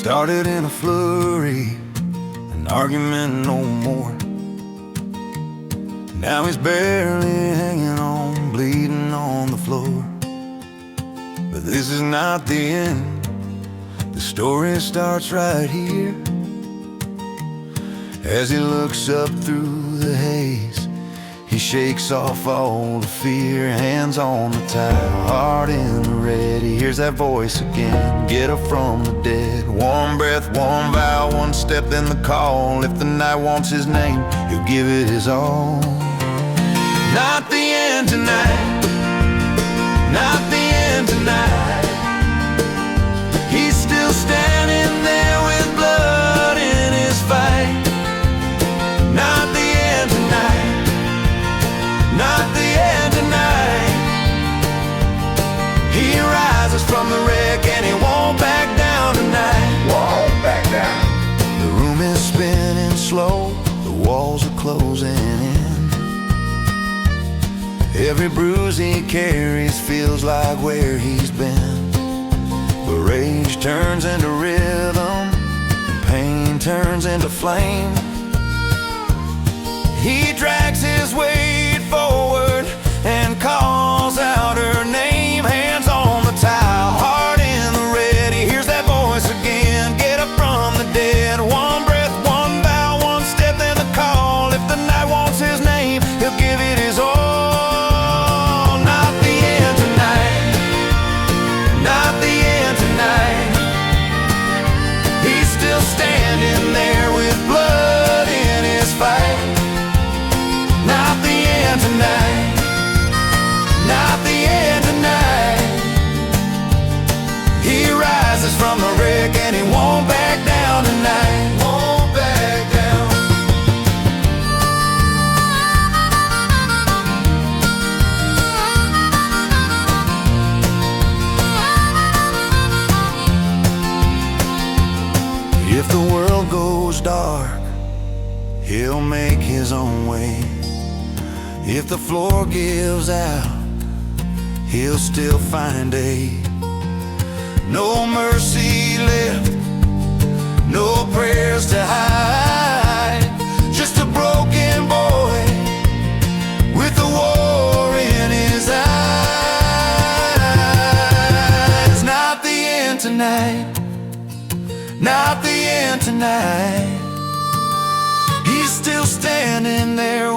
Started in a flurry, an argument no more. Now he's barely hanging on, bleeding on the floor. But this is not the end. The story starts right here. As he looks up through the haze, he shakes off all the fear. Hands on the tile, heart in the red. He hears that voice again, get up from the dead. One breath, one vow, one step, then the call. If the night wants his name, he'll give it his all. Not the end tonight, not the end tonight. He's still standing there with blood in his fight. Not the end tonight, not the end tonight. He rises from the wreck and he won't back down tonight. Won't back down. The room is spinning slow, the walls are closing in. Every bruise he carries feels like where he's been. But rage turns into rhythm, pain turns into flame. He drags his weight forward and calls out her name. Hands on the tile, heart in the red. He hears that voice again, get up from the dead. One breath, one vow, one step, then the call. If the night wants his name, he'll give it his all. Not the end tonight, not the end tonight. He's still standing there with blood in his fight. Not the end tonight, not the end tonight. He rises from the wreck and he won't back down tonight. Won't back down. If the world goes dark, he'll make his own way. If the floor gives out, he'll still find aid. No mercy left, no prayers to hide. Just a broken boy with a war in his eyes. Not the end tonight, not the end tonight. He's still standing there